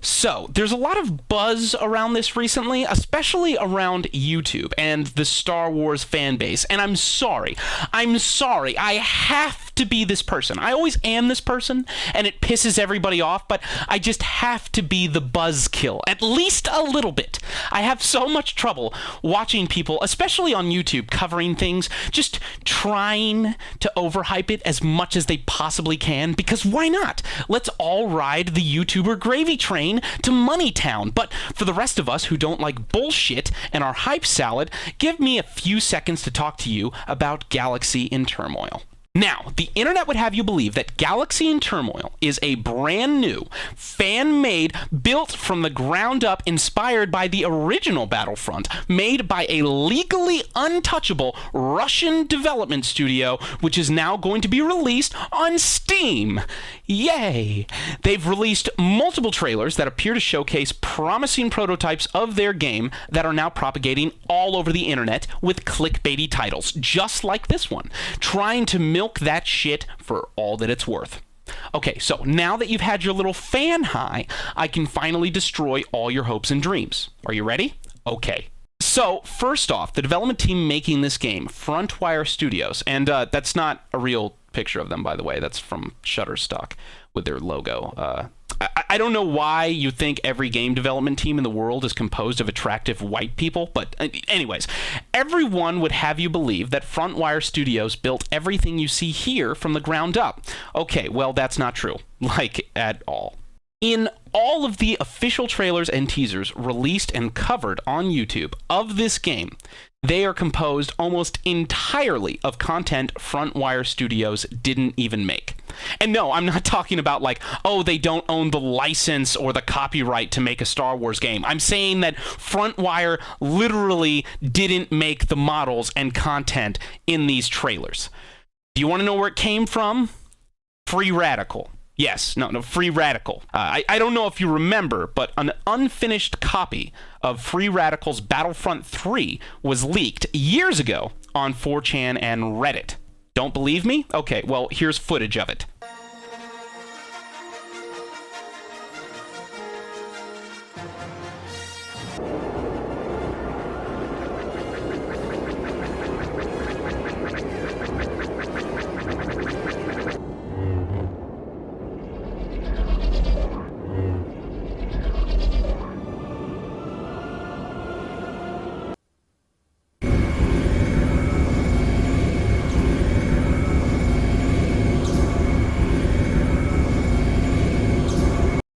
So, there's a lot of buzz around this recently, especially around YouTube and the Star Wars fan base. And I'm sorry. I have to be this person. I always am this person, and it pisses everybody off, but I just have to be the buzzkill, at least a little bit. I have so much trouble watching people, especially on YouTube, covering things, just trying to overhype it as much as they possibly can, because why not? Let's all ride the YouTuber gravy train to Moneytown. But for the rest of us who don't like bullshit and our hype salad, give me a few seconds to talk to you about Galaxy in Turmoil. Now, the internet would have you believe that Galaxy in Turmoil is a brand new, fan-made, built from the ground up, inspired by the original Battlefront, made by a legally untouchable Russian development studio, which is now going to be released on Steam. Yay! They've released multiple trailers that appear to showcase promising prototypes of their game that are now propagating all over the internet with clickbaity titles, just like this one, trying to milk that shit for all that it's worth. Okay, so now that you've had your little fan high, I can finally destroy all your hopes and dreams. Are you ready? Okay. So, first off, the development team making this game, Frontwire Studios, and that's not a real picture of them, by the way. That's from Shutterstock with their logo. I don't know why you think every game development team in the world is composed of attractive white people, but anyways, everyone would have you believe that Frontwire Studios built everything you see here from the ground up. Okay, well, that's not true, like, at all. In all of the official trailers and teasers released and covered on YouTube of this game, they are composed almost entirely of content Frontwire Studios didn't even make. And no, I'm not talking about like, oh, they don't own the license or the copyright to make a Star Wars game. I'm saying that Frontwire literally didn't make the models and content in these trailers. Do you want to know where it came from? Free Radical. Yes, no, Free Radical. I don't know if you remember, but an unfinished copy of Free Radical's Battlefront 3 was leaked years ago on 4chan and Reddit. Don't believe me? Okay, well, here's footage of it.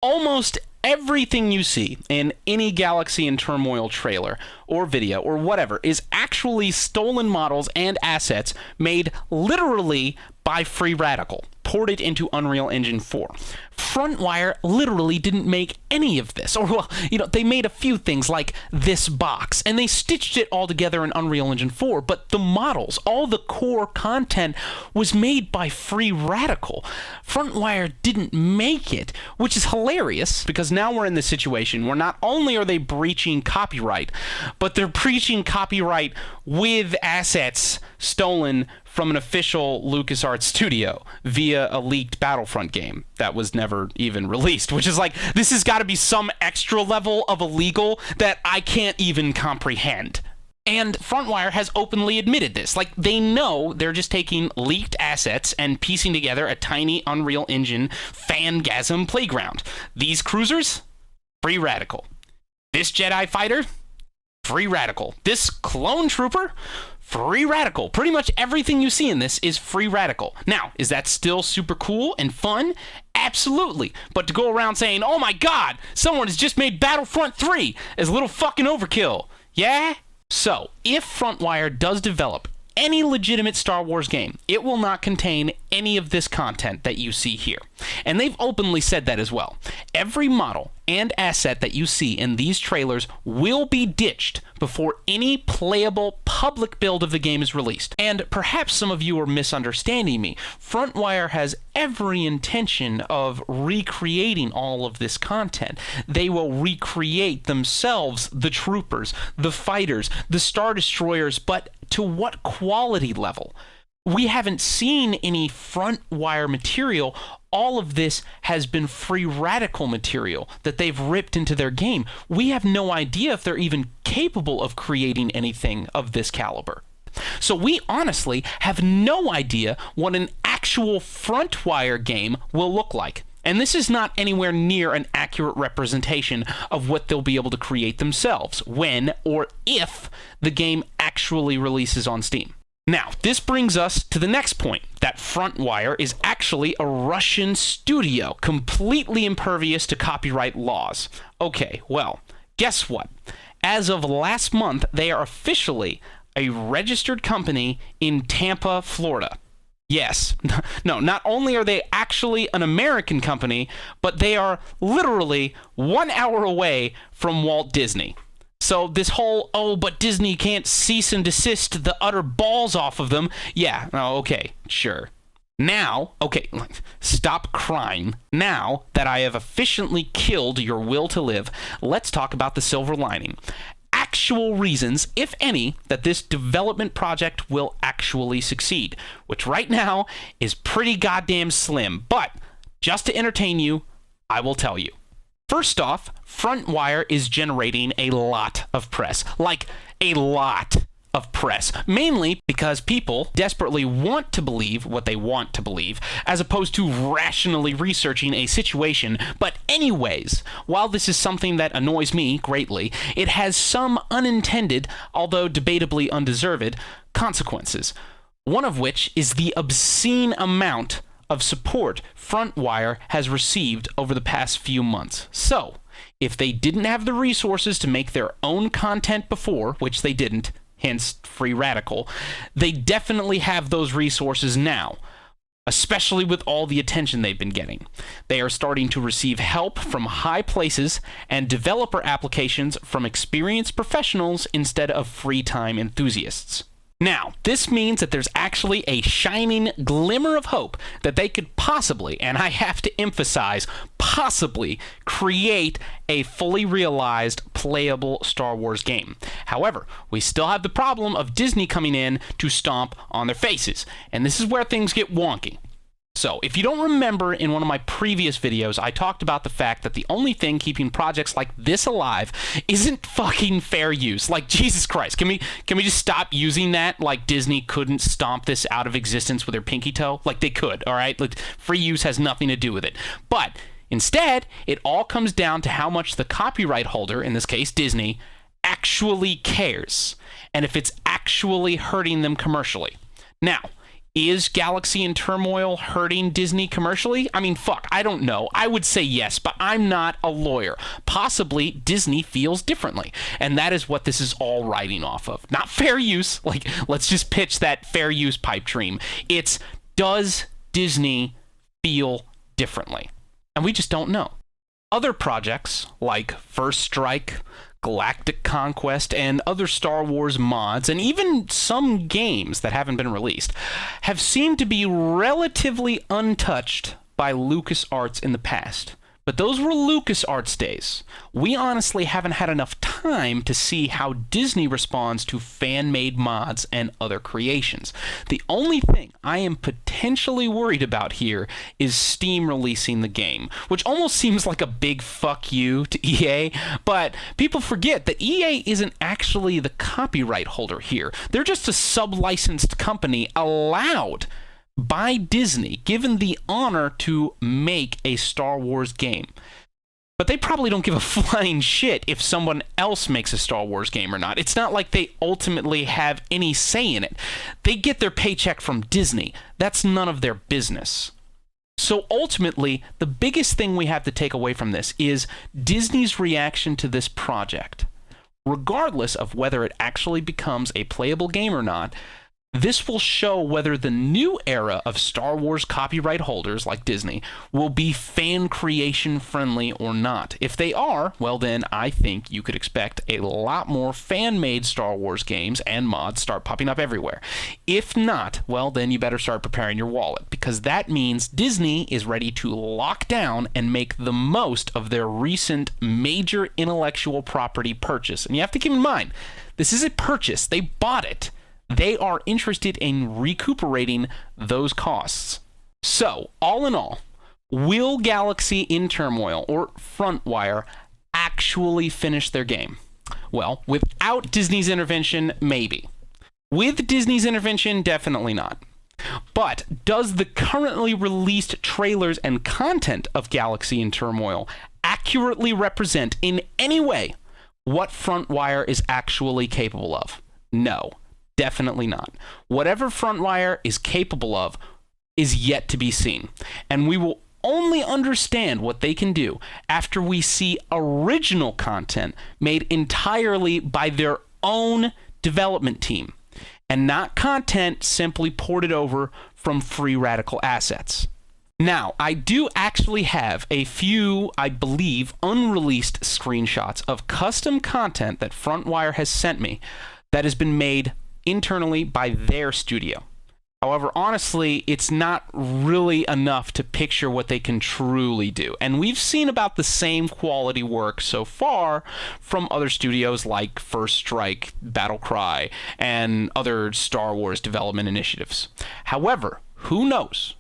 Almost everything you see in any Galaxy in Turmoil trailer or video or whatever is actually stolen models and assets made literally by Free Radical, ported into Unreal Engine 4. Frontwire literally didn't make any of this. Or, well, they made a few things like this box, and they stitched it all together in Unreal Engine 4, but the models, all the core content, was made by Free Radical. Frontwire didn't make it, which is hilarious, because now we're in this situation where not only are they breaching copyright, but they're breaching copyright with assets stolen from an official LucasArts studio via a leaked Battlefront game that was never even released, which is like, this has got to be some extra level of illegal that I can't even comprehend. And Frontwire has openly admitted this. Like, they know they're just taking leaked assets and piecing together a tiny Unreal Engine fangasm playground. These cruisers? Free Radical. This Jedi fighter? Free Radical. This clone trooper? Free Radical. Pretty much everything you see in this is Free Radical. Now, is that still super cool and fun? Absolutely. But to go around saying, oh my god, someone has just made Battlefront 3 is a little fucking overkill. Yeah? So, if Frontwire does develop any legitimate Star Wars game, it will not contain any of this content that you see here. And they've openly said that as well. Every model and asset that you see in these trailers will be ditched before any playable public build of the game is released. And perhaps some of you are misunderstanding me. Frontwire has every intention of recreating all of this content. They will recreate themselves, the troopers, the fighters, the Star Destroyers, but to what quality level? We haven't seen any FrontWire material. All of this has been free radical material that they've ripped into their game. We have no idea if they're even capable of creating anything of this caliber. So we honestly have no idea what an actual FrontWire game will look like. And this is not anywhere near an accurate representation of what they'll be able to create themselves when or if the game actually releases on Steam. Now, this brings us to the next point, that FrontWire is actually a Russian studio, completely impervious to copyright laws. Okay, well, guess what? As of last month, they are officially a registered company in Tampa, Florida. Yes, no, not only are they actually an American company, but they are literally 1 hour away from Walt Disney. So this whole, oh, but Disney can't cease and desist the utter balls off of them. Yeah, oh, okay, sure. Now, okay, stop crying. Now that I have efficiently killed your will to live, let's talk about the silver lining. Actual reasons, if any, that this development project will actually succeed, which right now is pretty goddamn slim. But just to entertain you, I will tell you. First off, FrontWire is generating a lot of press. Like, a lot of press. Mainly because people desperately want to believe what they want to believe, as opposed to rationally researching a situation. But anyways, while this is something that annoys me greatly, it has some unintended, although debatably undeserved, consequences. One of which is the obscene amount of support FrontWire has received over the past few months. So, if they didn't have the resources to make their own content before, which they didn't, hence Free Radical, they definitely have those resources now, especially with all the attention they've been getting. They are starting to receive help from high places and developer applications from experienced professionals instead of free-time enthusiasts. Now, this means that there's actually a shining glimmer of hope that they could possibly, and I have to emphasize, possibly, create a fully realized, playable Star Wars game. However, we still have the problem of Disney coming in to stomp on their faces, and this is where things get wonky. So, if you don't remember, in one of my previous videos, I talked about the fact that the only thing keeping projects like this alive isn't fucking fair use. Like, Jesus Christ, can we just stop using that? Like, Disney couldn't stomp this out of existence with their pinky toe? Like, they could, all right? Like, free use has nothing to do with it. But, instead, it all comes down to how much the copyright holder, in this case, Disney, actually cares. And if it's actually hurting them commercially. Now, is Galaxy and Turmoil hurting Disney commercially? I mean, fuck, I don't know. I would say yes, but I'm not a lawyer. Possibly Disney feels differently, and that is what this is all riding off of. Not fair use. Like, let's just pitch that fair use pipe dream. It's, does Disney feel differently? And we just don't know. Other projects, like First Strike, Galactic Conquest, and other Star Wars mods, and even some games that haven't been released, have seemed to be relatively untouched by LucasArts in the past. But those were LucasArts days. We honestly haven't had enough time to see how Disney responds to fan-made mods and other creations. The only thing I am potentially worried about here is Steam releasing the game, which almost seems like a big fuck you to EA, but people forget that EA isn't actually the copyright holder here. They're just a sub-licensed company allowed by Disney, given the honor to make a Star Wars game. But they probably don't give a flying shit if someone else makes a Star Wars game or not. It's not like they ultimately have any say in it. They get their paycheck from Disney. That's none of their business. So ultimately, the biggest thing we have to take away from this is Disney's reaction to this project. Regardless of whether it actually becomes a playable game or not, this will show whether the new era of Star Wars copyright holders like Disney will be fan creation friendly or not. If they are, well then I think you could expect a lot more fan-made Star Wars games and mods start popping up everywhere. If not, well then you better start preparing your wallet, because that means Disney is ready to lock down and make the most of their recent major intellectual property purchase. And you have to keep in mind, this is a purchase. They bought it. They are interested in recuperating those costs. So, all in all, will Galaxy in Turmoil or Frontwire actually finish their game? Well, without Disney's intervention, maybe. With Disney's intervention, definitely not. But does the currently released trailers and content of Galaxy in Turmoil accurately represent in any way what Frontwire is actually capable of? No, definitely not. Whatever Frontwire is capable of is yet to be seen, and we will only understand what they can do after we see original content made entirely by their own development team, and not content simply ported over from free radical assets. Now, I do actually have a few, I believe, unreleased screenshots of custom content that Frontwire has sent me that has been made internally by their studio. However, honestly, it's not really enough to picture what they can truly do. And we've seen about the same quality work so far from other studios like First Strike, Battlecry, and other Star Wars development initiatives. However, who knows?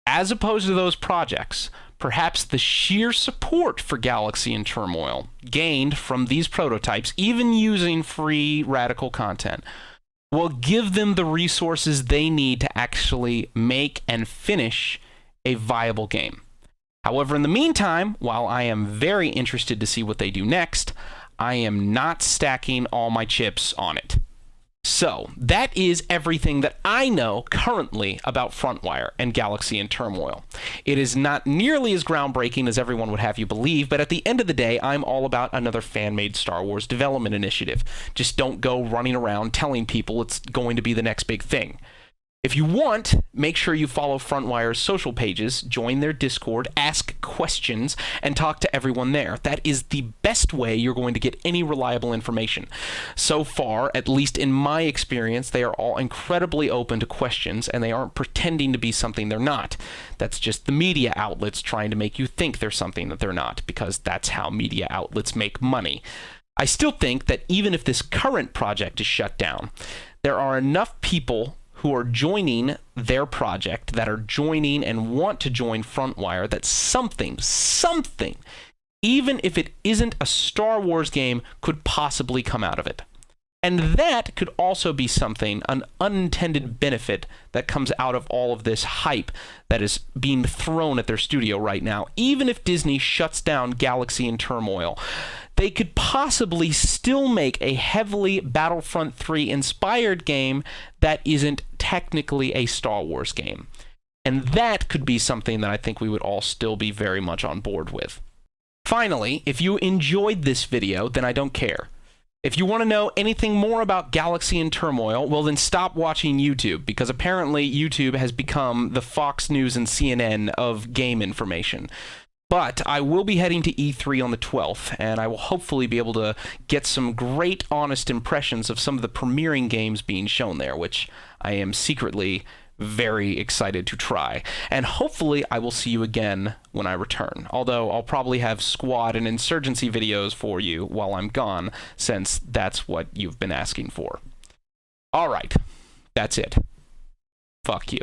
As opposed to those projects, perhaps the sheer support for Galaxy in Turmoil gained from these prototypes, even using free radical content, will give them the resources they need to actually make and finish a viable game. However, in the meantime, while I am very interested to see what they do next, I am not stacking all my chips on it. So, that is everything that I know currently about Frontwire and Galaxy in Turmoil. It is not nearly as groundbreaking as everyone would have you believe, but at the end of the day, I'm all about another fan-made Star Wars development initiative. Just don't go running around telling people it's going to be the next big thing. If you want, make sure you follow Frontwire's social pages, join their Discord, ask questions, and talk to everyone there. That is the best way you're going to get any reliable information. So far, at least in my experience, they are all incredibly open to questions, and they aren't pretending to be something they're not. That's just the media outlets trying to make you think they're something that they're not, because that's how media outlets make money. I still think that even if this current project is shut down, there are enough people who are joining their project, that are joining and want to join Frontwire, that something, even if it isn't a Star Wars game, could possibly come out of it. And that could also be something, an unintended benefit that comes out of all of this hype that is being thrown at their studio right now. Even if Disney shuts down Galaxy in Turmoil, they could possibly still make a heavily Battlefront 3 inspired game that isn't technically a Star Wars game. And that could be something that I think we would all still be very much on board with. Finally, if you enjoyed this video, then I don't care. If you want to know anything more about Galaxy in Turmoil, well then stop watching YouTube, because apparently YouTube has become the Fox News and CNN of game information. But I will be heading to E3 on the 12th, and I will hopefully be able to get some great, honest impressions of some of the premiering games being shown there, which I am secretly very excited to try. And hopefully I will see you again when I return, although I'll probably have squad and insurgency videos for you while I'm gone, since that's what you've been asking for. Alright, that's it. Fuck you.